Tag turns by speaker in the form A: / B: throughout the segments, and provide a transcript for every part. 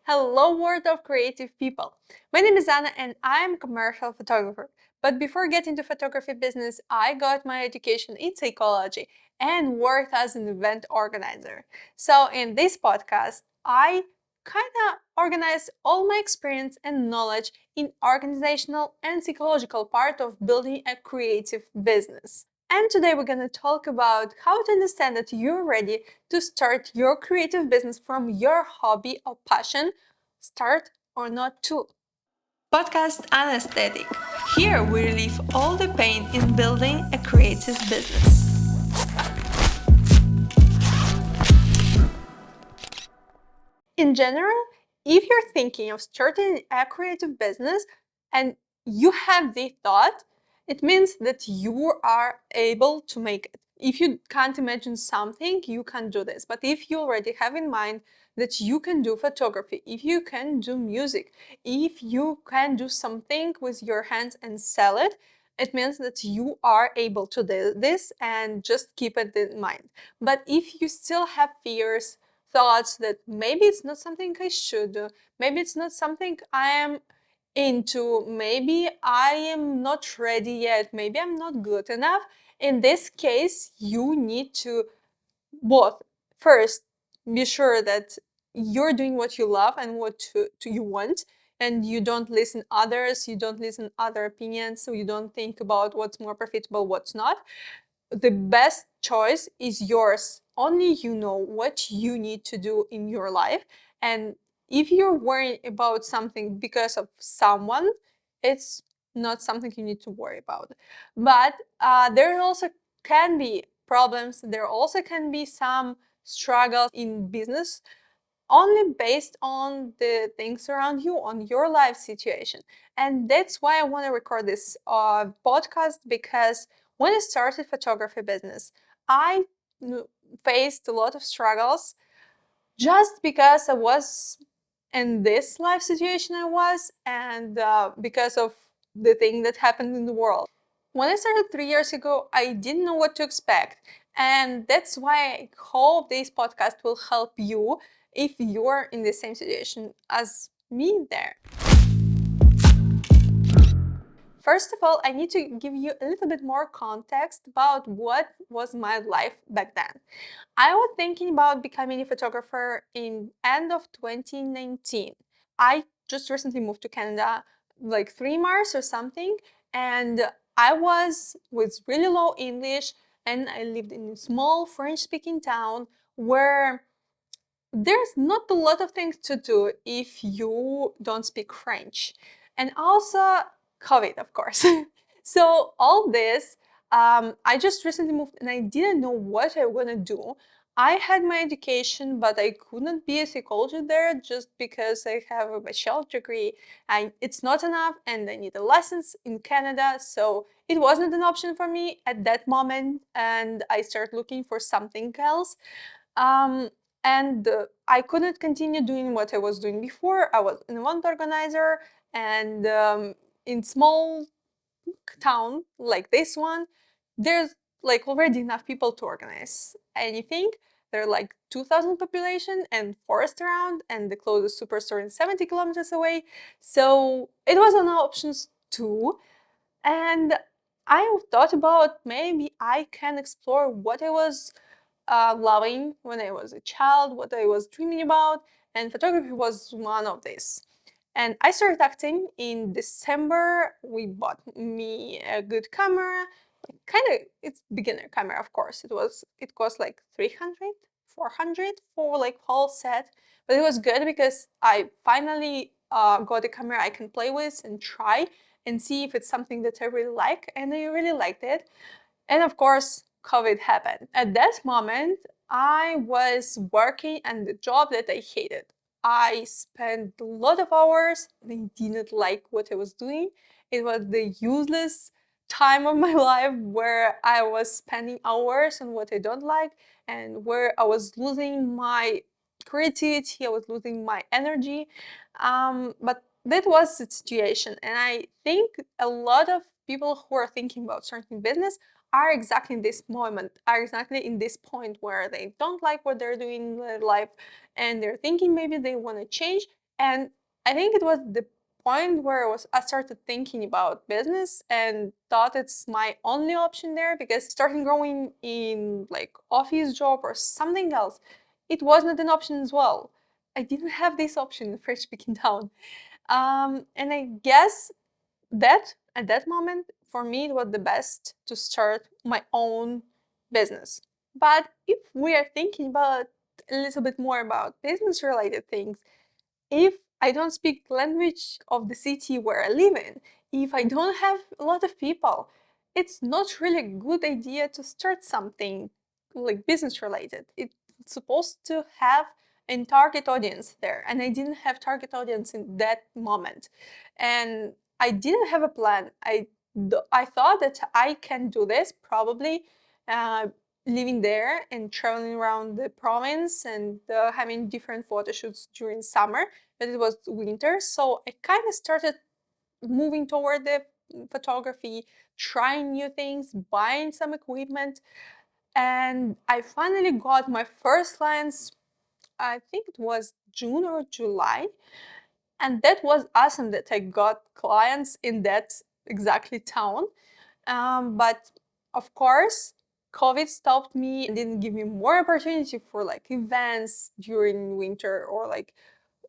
A: Hello, world of creative people. My name is Anna and I'm a commercial photographer. But before getting to photography business, I got my education in psychology and worked as an event organizer. So in this podcast, I kind of organize all my experience and knowledge in organizational and psychological part of building a creative business. And today we're going to talk about how to understand that you're ready to start your creative business from your hobby or passion, start or not to. Podcast AnaEsthetic. Here we relieve all the pain in building a creative business. In general, if you're thinking of starting a creative business and you have the thought, it means that you are able to make it. If you can't imagine something, you can do this. But if you already have in mind that you can do photography, if you can do music, if you can do something with your hands and sell it, it means that you are able to do this and just keep it in mind. But if you still have fears, thoughts that maybe it's not something I should do, maybe it's not something I am into, maybe I am not ready yet, maybe I'm not good enough. In this case, you need to both first be sure that you're doing what you love and what you want, and you don't listen others, you don't listen other opinions, so you don't think about what's more profitable, what's not. The best choice is yours. Only you know what you need to do in your life. And if you're worrying about something because of someone, it's not something you need to worry about. But there also can be problems, there also can be some struggles in business only based on the things around you, on your life situation. And that's why I want to record this podcast, because when I started photography business, I faced a lot of struggles just because I was in this life situation I was, and because of the thing that happened in the world. When I started 3 years ago, I didn't know what to expect. And that's why I hope this podcast will help you if you're in the same situation as me there. First of all, I need to give you a little bit more context about what was my life back then. I was thinking about becoming a photographer in end of 2019. I just recently moved to Canada, like 3 months or something, and I was with really low English, and I lived in a small French-speaking town where there's not a lot of things to do if you don't speak French. And also COVID, of course. So all this, I just recently moved and I didn't know what I want to do. I had my education, but I couldn't be a psychologist there just because I have a bachelor's degree. And it's not enough, and I need a license in Canada. So it wasn't an option for me at that moment, and I started looking for something else. Um, and I couldn't continue doing what I was doing before. I was an event organizer, and in small town like this one, there's like already enough people to organize anything. There are like 2,000 population and forest around, and the closest superstore is 70 kilometers away. So it was an options too. And I thought about maybe I can explore what I was loving when I was a child, what I was dreaming about, and photography was one of these. And I started acting in December. We bought me a good camera, kind of, it's beginner camera, of course. It cost like 300, 400 for like whole set, but it was good because I finally got a camera I can play with and try and see if it's something that I really like, and I really liked it. And of course, COVID happened. At that moment, I was working at the job that I hated. I spent a lot of hours and I didn't like what I was doing. It was the useless time of my life where I was spending hours on what I don't like, and where I was losing my creativity, I was losing my energy. But that was the situation. And I think a lot of people who are thinking about starting business are exactly in this moment, are exactly in this point where they don't like what they're doing in their life, and they're thinking maybe they want to change. And I think it was the point where I started thinking about business and thought it's my only option there, because starting growing in like office job or something else, it wasn't an option as well. I didn't have this option in French speaking town. And I guess that at that moment, for me, it was the best to start my own business. But if we are thinking about a little bit more about business related things, if I don't speak language of the city where I live in, if I don't have a lot of people, it's not really a good idea to start something like business related. It's supposed to have a target audience there, and I didn't have target audience in that moment, and I didn't have a plan. I thought that I can do this probably. Uh, Living there and traveling around the province and having different photo shoots during summer, but it was winter, so I kind of started moving toward the photography, trying new things, buying some equipment, and I finally got my first clients. I think it was June or July, and that was awesome that I got clients in that exactly town. But of course, COVID stopped me and didn't give me more opportunity for like events during winter or like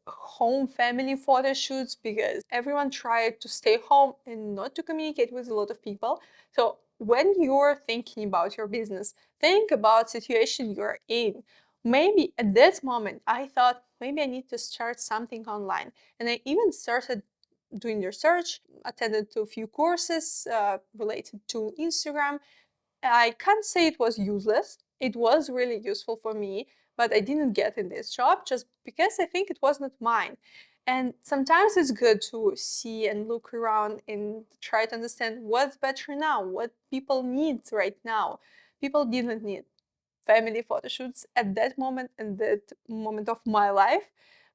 A: home family photo shoots, because everyone tried to stay home and not to communicate with a lot of people. So when you're thinking about your business, think about situation you're in. Maybe at that moment I thought maybe I need to start something online, and I even started doing research, attended to a few courses related to Instagram. I can't say it was useless. It was really useful for me, but I didn't get in this job just because I think it was not mine. And sometimes it's good to see and look around and try to understand what's better now, what people need right now. People didn't need family photo shoots at that moment and that moment of my life,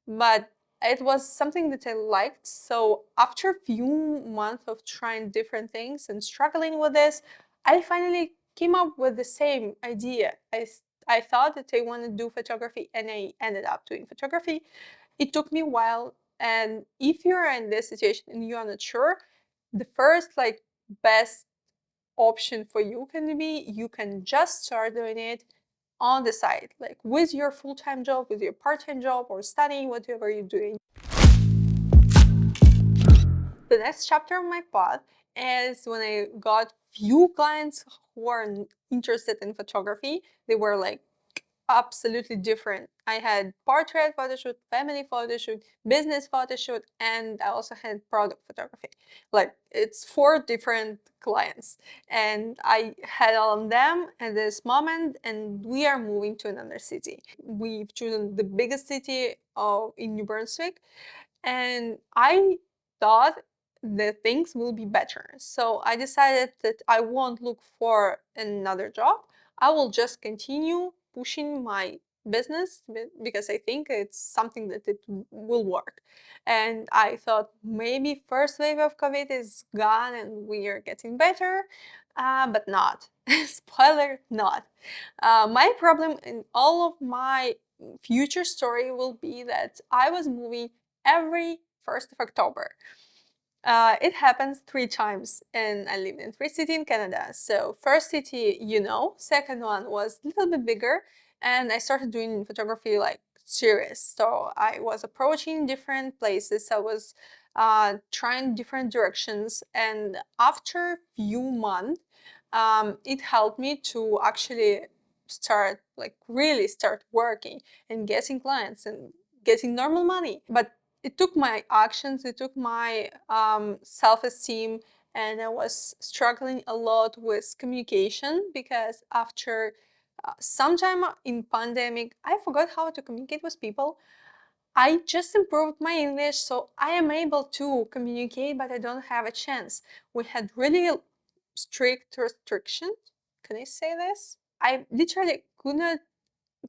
A: but it was something that I liked. So after a few months of trying different things and struggling with this, I finally came up with the same idea. I thought that I wanted to do photography, and I ended up doing photography. It took me a while, and if you're in this situation and you're not sure, the first like best option for you can be you can just start doing it on the side, like with your full-time job, with your part-time job, or studying, whatever you're doing. The next chapter of my path is when I got few clients who are interested in photography. They were like absolutely different. I had portrait photo shoot, family photo shoot, business photo shoot, and I also had product photography. Like it's 4 different clients, and I had all of them at this moment. And we are moving to another city. We've chosen the biggest city in New Brunswick, and I thought that things will be better. So I decided that I won't look for another job. I will just continue pushing my business because I think it's something that it will work. And I thought maybe first wave of COVID is gone and we are getting better, but not. Spoiler, not. My problem in all of my future story will be that I was moving every 1st of October. It happens 3 times, and I lived in 3 cities in Canada. So first city, second one was a little bit bigger, and I started doing photography like serious. So I was approaching different places. I was trying different directions, and after few months, it helped me to actually start like really start working and getting clients and getting normal money. But it took my actions, it took my self-esteem, and I was struggling a lot with communication because after some time in pandemic, I forgot how to communicate with people. I just improved my English, so I am able to communicate, but I don't have a chance. We had really strict restrictions. Can I say this? I literally could not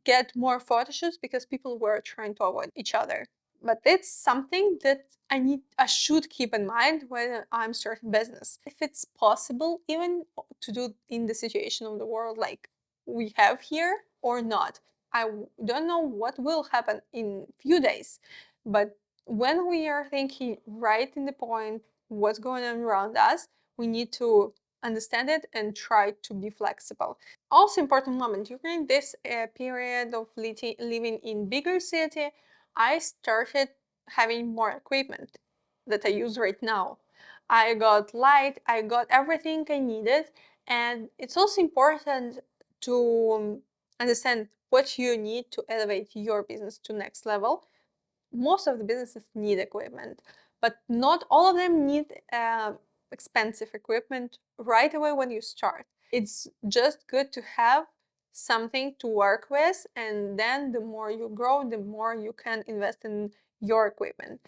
A: get more photo shoots because people were trying to avoid each other. But it's something that I should keep in mind when I'm starting business. If it's possible even to do in the situation of the world like we have here or not. I don't know what will happen in few days, but when we are thinking right in the point what's going on around us, we need to understand it and try to be flexible. Also important moment during this period of living in bigger city, I started having more equipment that I use right now. I got light, I got everything I needed, and it's also important to understand what you need to elevate your business to next level. Most of the businesses need equipment, but not all of them need expensive equipment right away when you start. It's just good to have something to work with, and then the more you grow, the more you can invest in your equipment.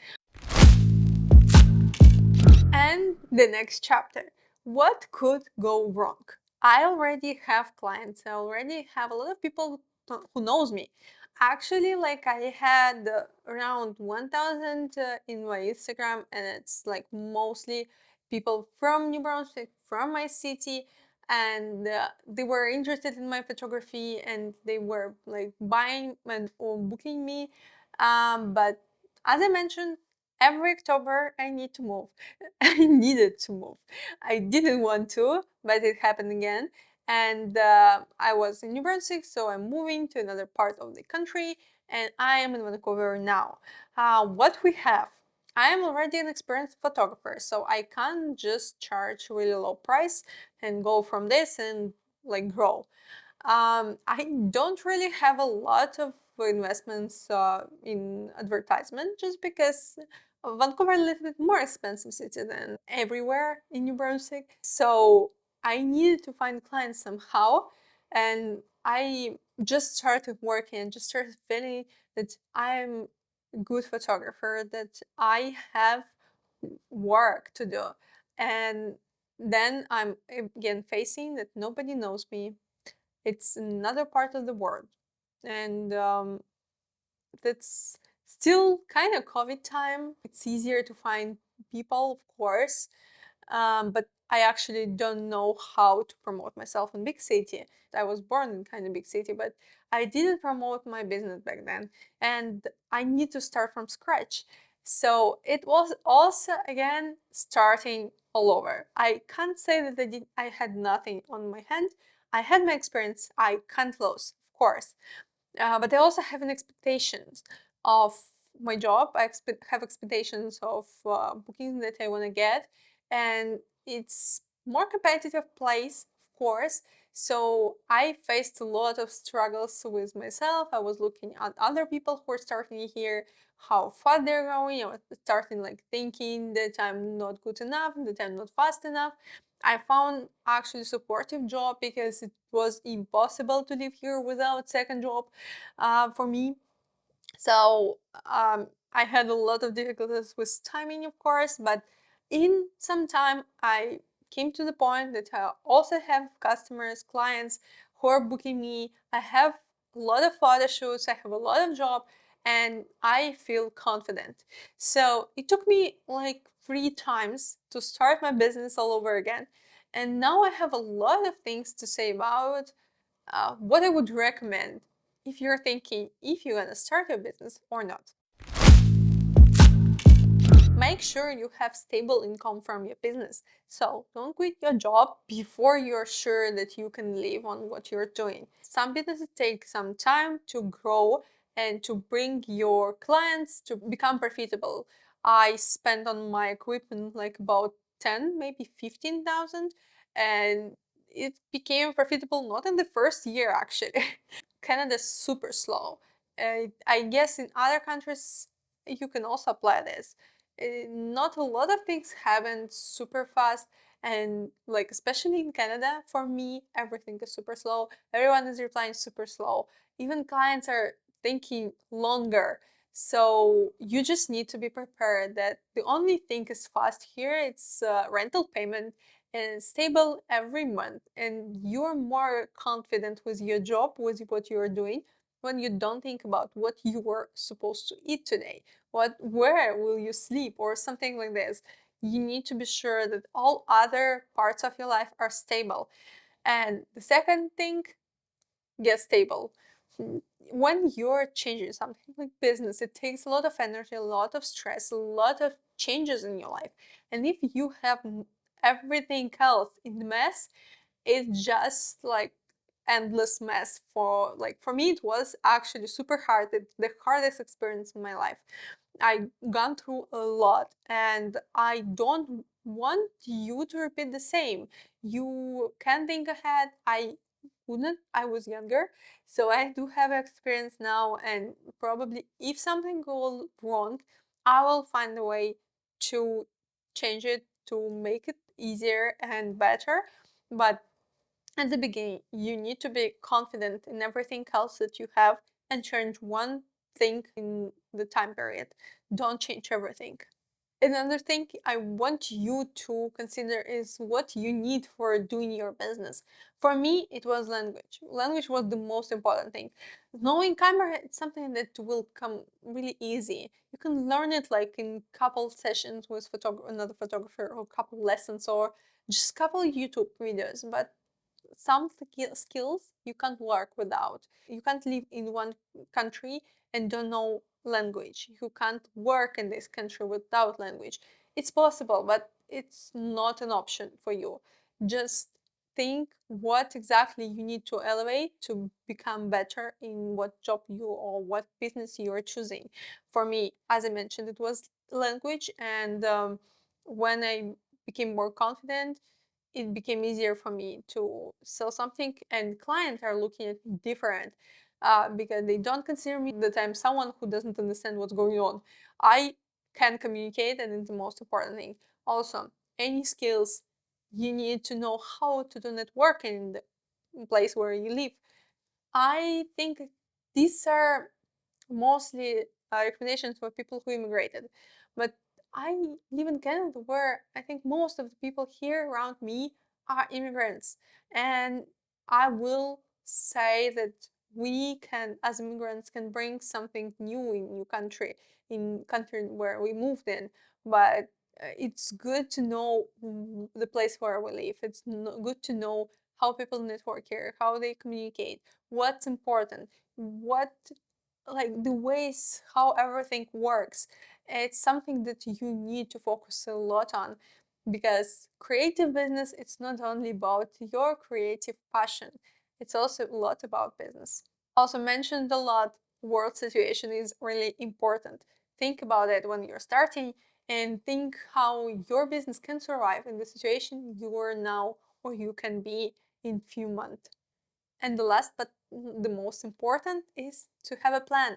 A: And the next chapter, what could go wrong? I already have clients, I already have a lot of people who knows me. Actually, like I had around 1000 in my Instagram, and it's like mostly people from New Brunswick, from my city, and they were interested in my photography, and they were like buying and or booking me. But as I mentioned, every October I need to move. I needed to move. I didn't want to, but it happened again. And I was in New Brunswick, so I'm moving to another part of the country, and I am in Vancouver now. What we have, I am already an experienced photographer, so I can't just charge really low price and go from this and like grow. I don't really have a lot of investments in advertisement, just because Vancouver is a little bit more expensive city than everywhere in New Brunswick. So I needed to find clients somehow, and I just started working and just started feeling that I'm a good photographer, that I have work to do. And then I'm again facing that nobody knows me. It's another part of the world, and that's still kind of COVID time. It's easier to find people, of course, but I actually don't know how to promote myself in big city. I was born in kind of big city, but I didn't promote my business back then, and I need to start from scratch. So it was also again starting all over. I can't say that I had nothing on my hand. I had my experience. I can't lose, of course, but I also have an expectations of my job. I have expectations of bookings that I want to get, and it's more competitive place, of course. So I faced a lot of struggles with myself. I was looking at other people who are starting here, how fast they're going. I was starting like thinking that I'm not good enough, that I'm not fast enough. I found actually supportive job because it was impossible to live here without second job for me. So I had a lot of difficulties with timing, of course, but in some time I came to the point that I also have customers, clients who are booking me. I have a lot of photo shoots, I have a lot of job, and I feel confident. So it took me like 3 times to start my business all over again. And now I have a lot of things to say about what I would recommend if you're thinking if you're gonna start a business or not. Make sure you have stable income from your business. So don't quit your job before you're sure that you can live on what you're doing. Some businesses take some time to grow and to bring your clients to become profitable. I spent on my equipment like about 10, maybe 15,000, and it became profitable not in the first year actually. Canada's super slow. I guess in other countries you can also apply this. Not a lot of things happen super fast, and like especially in Canada, for me, everything is super slow. Everyone is replying super slow. Even clients are thinking longer. So you just need to be prepared that the only thing is fast here. It's rental payment and stable every month, and you're more confident with your job, with what you're doing, when you don't think about what you were supposed to eat today, where will you sleep, or something like this. You need to be sure that all other parts of your life are stable. And the second thing, get stable. When you're changing something like business, it takes a lot of energy, a lot of stress, a lot of changes in your life. And if you have everything else in the mess, it's just like endless mess. For me, it was actually super hard. It's the hardest experience in my life. I gone through a lot, and I don't want you to repeat the same. You can think ahead. I wouldn't. I was younger, so I do have experience now, and probably if something goes wrong, I will find a way to change it, to make it easier and better. But at the beginning, you need to be confident in everything else that you have and change one thing in the time period. Don't change everything. Another thing I want you to consider is what you need for doing your business. For me, it was language. Language was the most important thing. Knowing camera, it's something that will come really easy. You can learn it like in couple sessions with another photographer, or couple lessons, or just couple YouTube videos. But some skills you can't work without. You can't live in one country and don't know language. You can't work in this country without language. It's possible, but it's not an option for you. Just think what exactly you need to elevate to become better in what job you or what business you are choosing. For me, as I mentioned, it was language, and when I became more confident, it became easier for me to sell something, and clients are looking at me different, because they don't consider me that I'm someone who doesn't understand what's going on. I can communicate, and it's the most important thing. Also, any skills, you need to know how to do networking in the place where you live. I think these are mostly recommendations for people who immigrated. But I live in Canada, where I think most of the people here around me are immigrants. And I will say that we can, as immigrants, can bring something new in new country, in country where we moved in. But it's good to know the place where we live. It's good to know how people network here, how they communicate, what's important, what, like the ways how everything works. It's something that you need to focus a lot on, because creative business, it's not only about your creative passion, it's also a lot about business. Also mentioned a lot, world situation is really important. Think about it when you're starting, and think how your business can survive in the situation you are now, or you can be in few months. And the last but the most important is to have a plan.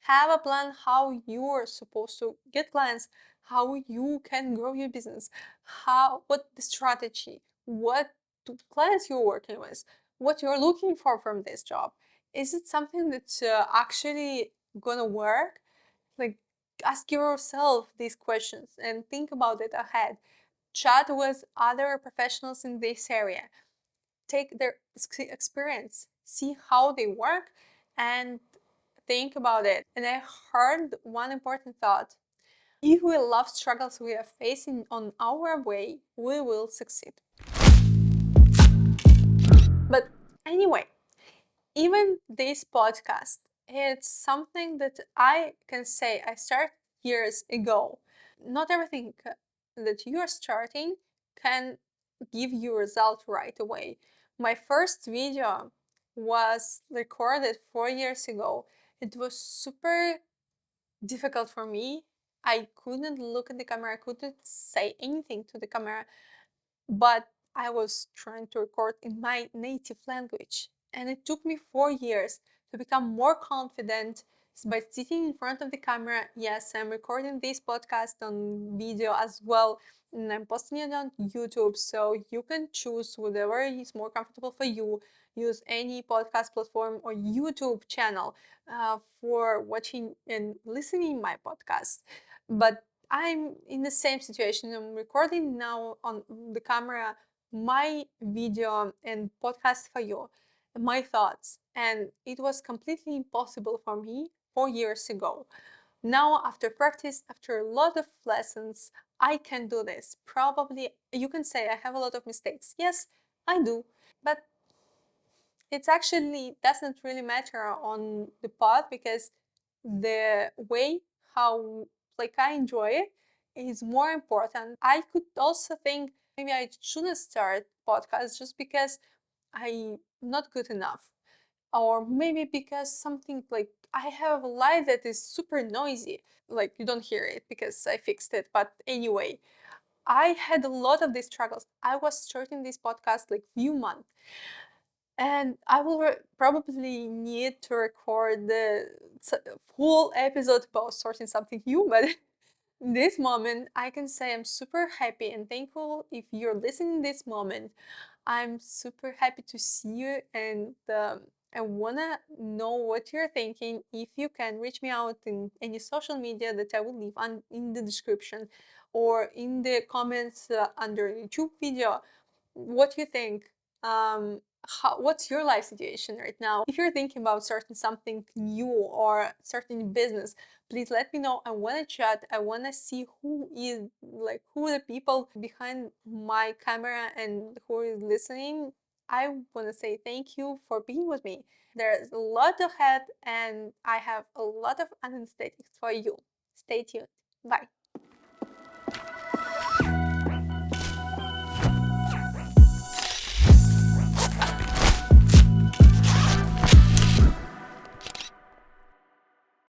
A: Have a plan how you are supposed to get clients, how you can grow your business, what the strategy, what clients you're working with, what you're looking for from this job. Is it something that's actually gonna work? Like, ask yourself these questions and think about it ahead. Chat with other professionals in this area, take their experience, see how they work, and think about it. And I heard one important thought: if we love struggles we are facing on our way, we will succeed. But anyway, even this podcast, it's something that I can say I started years ago. Not everything that you are starting can give you result right away. My first video was recorded 4 years ago. It was super difficult for me. I couldn't look at the camera, I couldn't say anything to the camera, but I was trying to record in my native language. And it took me 4 years to become more confident by sitting in front of the camera. Yes, I'm recording this podcast on video as well, and I'm posting it on YouTube. So you can choose whatever is more comfortable for you. Use any podcast platform or YouTube channel for watching and listening my podcast. But I'm in the same situation. I'm recording now on the camera my video and podcast for you, my thoughts, and it was completely impossible for me 4 years ago. Now, after practice, after a lot of lessons, I can do this. Probably you can say I have a lot of mistakes. Yes, I do, but It's actually doesn't really matter on the path, because the way how like I enjoy it is more important. I could also think maybe I shouldn't start podcast just because I'm not good enough, or maybe because something like I have a life that is super noisy. Like you don't hear it because I fixed it. But anyway, I had a lot of these struggles. I was starting this podcast like few months, and I will probably need to record the full episode about starting something new. But in this moment, I can say I'm super happy and thankful if you're listening this moment. I'm super happy to see you, and I wanna know what you're thinking. If you can reach me out in any social media that I will leave in the description or in the comments under YouTube video, what you think. What's your life situation right now? If you're thinking about starting something new or starting business, please let me know. I want to chat. I want to see who are the people behind my camera and who is listening. I want to say thank you for being with me. There's a lot ahead, and I have a lot of anesthetics for you. Stay tuned. Bye.